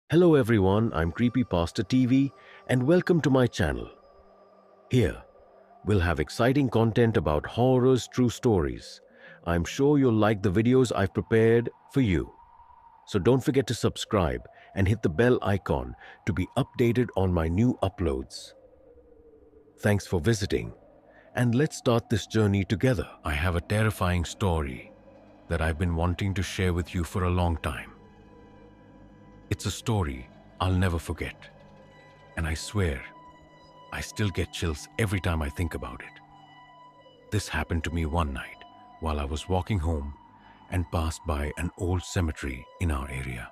Hello everyone, I'm Creepypasta TV and welcome to my channel. Here, we'll have exciting content about horror's true stories. I'm sure you'll like the videos I've prepared for you. So don't forget to subscribe and hit the bell icon to be updated on my new uploads. Thanks for visiting, and let's start this journey together. I have a terrifying story that I've been wanting to share with you for a long time. It's a story I'll never forget, and I swear, I still get chills every time I think about it. This happened to me one night while I was walking home and passed by an old cemetery in our area.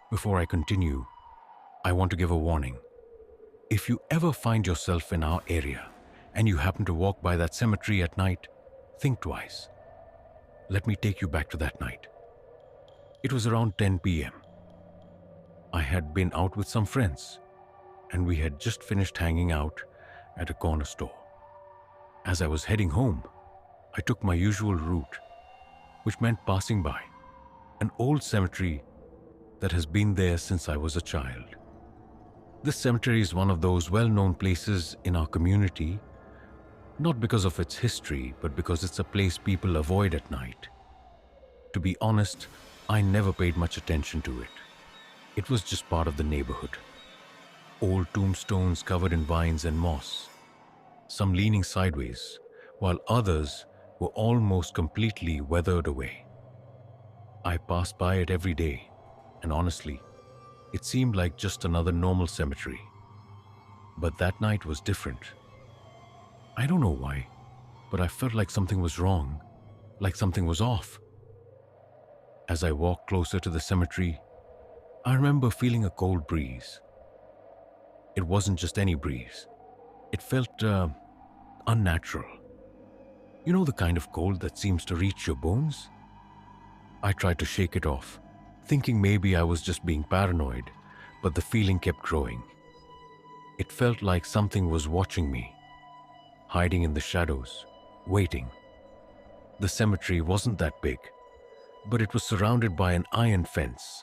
Before I continue, I want to give a warning. If you ever find yourself in our area and you happen to walk by that cemetery at night, think twice. Let me take you back to that night. It was around 10 p.m. I had been out with some friends, and we had just finished hanging out at a corner store. As I was heading home, I took my usual route, which meant passing by an old cemetery that has been there since I was a child. This cemetery is one of those well-known places in our community, not because of its history, but because it's a place people avoid at night. To be honest, I never paid much attention to it. It was just part of the neighborhood. Old tombstones covered in vines and moss, some leaning sideways, while others were almost completely weathered away. I passed by it every day, and honestly, it seemed like just another normal cemetery. But that night was different. I don't know why, but I felt like something was wrong, like something was off. As I walked closer to the cemetery, I remember feeling a cold breeze. It wasn't just any breeze. It felt unnatural. You know, the kind of cold that seems to reach your bones? I tried to shake it off, thinking maybe I was just being paranoid, but the feeling kept growing. It felt like something was watching me, hiding in the shadows, waiting. The cemetery wasn't that big, but it was surrounded by an iron fence,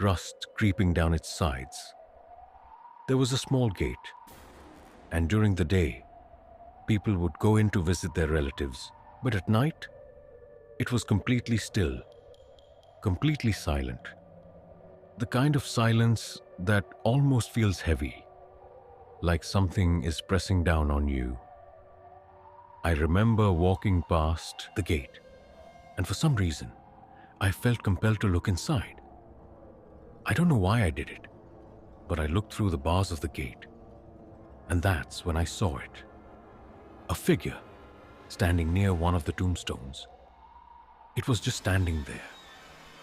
rust creeping down its sides. There was a small gate, and during the day, people would go in to visit their relatives, but at night, it was completely still, completely silent. The kind of silence that almost feels heavy, like something is pressing down on you. I remember walking past the gate, and for some reason, I felt compelled to look inside. I don't know why I did it, but I looked through the bars of the gate, and that's when I saw it. A figure standing near one of the tombstones. It was just standing there,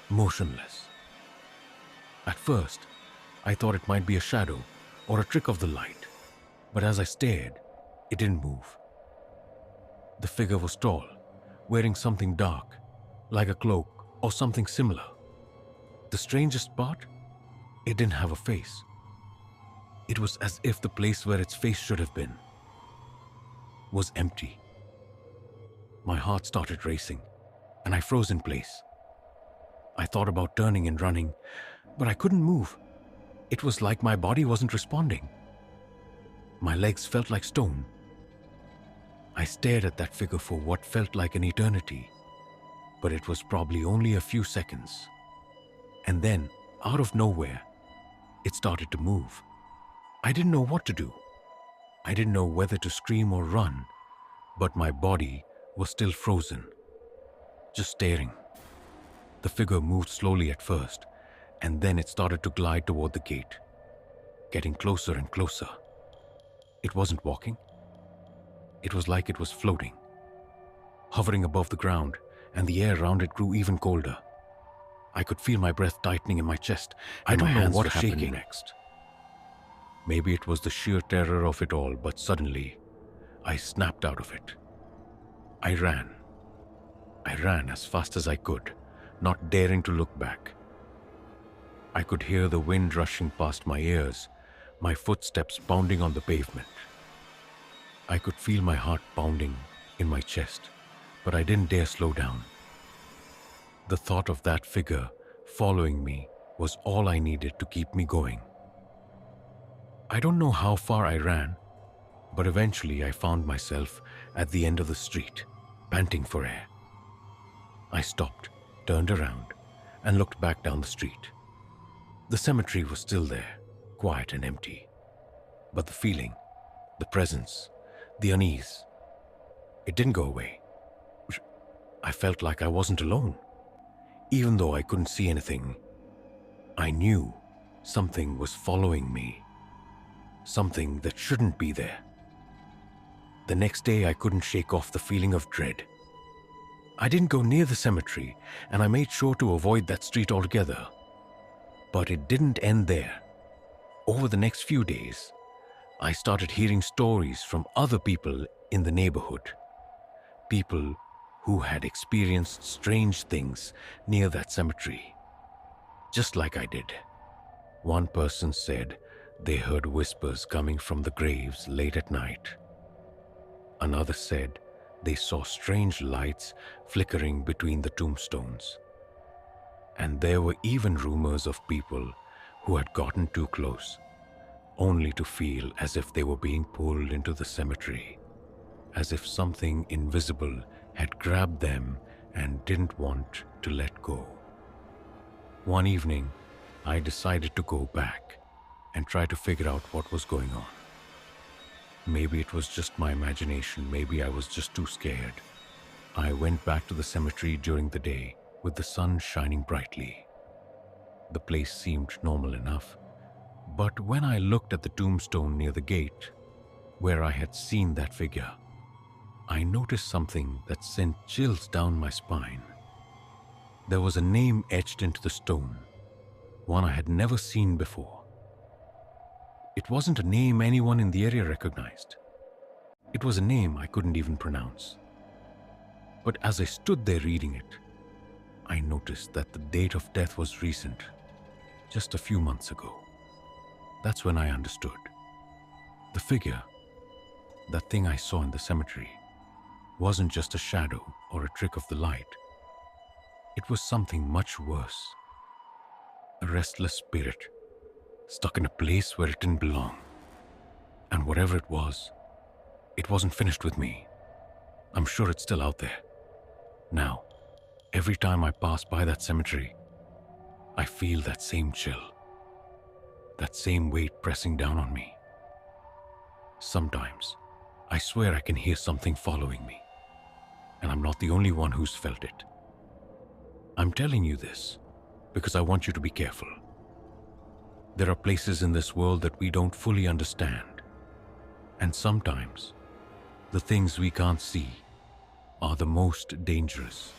motionless. At first, I thought it might be a shadow or a trick of the light, but as I stared, it didn't move. The figure was tall, wearing something dark, like a cloak or something similar. The strangest part? It didn't have a face. It was as if the place where its face should have been was empty. My heart started racing, and I froze in place. I thought about turning and running, but I couldn't move. It was like my body wasn't responding. My legs felt like stone. I stared at that figure for what felt like an eternity, but it was probably only a few seconds. And then, out of nowhere, it started to move. I didn't know what to do. I didn't know whether to scream or run, but my body was still frozen, just staring. The figure moved slowly at first, and then it started to glide toward the gate, getting closer and closer. It wasn't walking. It was like it was floating, hovering above the ground, and the air around it grew even colder. I could feel my breath tightening in my chest, and my hands were shaking. Next. Maybe it was the sheer terror of it all, but suddenly, I snapped out of it. I ran. I ran as fast as I could, not daring to look back. I could hear the wind rushing past my ears, my footsteps pounding on the pavement. I could feel my heart pounding in my chest, but I didn't dare slow down. The thought of that figure following me was all I needed to keep me going. I don't know how far I ran, but eventually I found myself at the end of the street, panting for air. I stopped, turned around, and looked back down the street. The cemetery was still there, quiet and empty. But the feeling, the presence, the unease, it didn't go away. I felt like I wasn't alone. Even though I couldn't see anything, I knew something was following me. Something that shouldn't be there. The next day, I couldn't shake off the feeling of dread. I didn't go near the cemetery, and I made sure to avoid that street altogether. But it didn't end there. Over the next few days, I started hearing stories from other people in the neighborhood. People who had experienced strange things near that cemetery, just like I did. One person said they heard whispers coming from the graves late at night. Another said they saw strange lights flickering between the tombstones. And there were even rumors of people who had gotten too close, only to feel as if they were being pulled into the cemetery, as if something invisible had grabbed them and didn't want to let go. One evening, I decided to go back and try to figure out what was going on. Maybe it was just my imagination, maybe I was just too scared. I went back to the cemetery during the day with the sun shining brightly. The place seemed normal enough, but when I looked at the tombstone near the gate, where I had seen that figure, I noticed something that sent chills down my spine. There was a name etched into the stone, one I had never seen before. It wasn't a name anyone in the area recognized. It was a name I couldn't even pronounce. But as I stood there reading it, I noticed that the date of death was recent, just a few months ago. That's when I understood. The figure, that thing I saw in the cemetery, wasn't just a shadow or a trick of the light. It was something much worse. A restless spirit, stuck in a place where it didn't belong. And whatever it wasn't finished with me. I'm sure it's still out there. Now, every time I pass by that cemetery, I feel that same chill, that same weight pressing down on me. Sometimes, I swear I can hear something following me, and I'm not the only one who's felt it. I'm telling you this because I want you to be careful. There are places in this world that we don't fully understand, and sometimes the things we can't see are the most dangerous.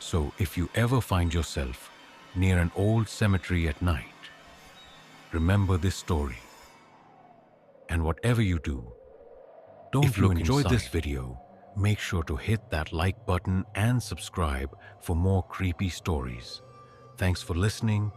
So if you ever find yourself near an old cemetery at night, remember this story. And whatever you do, if you enjoyed this video, make sure to hit that like button and subscribe for more creepy stories. Thanks for listening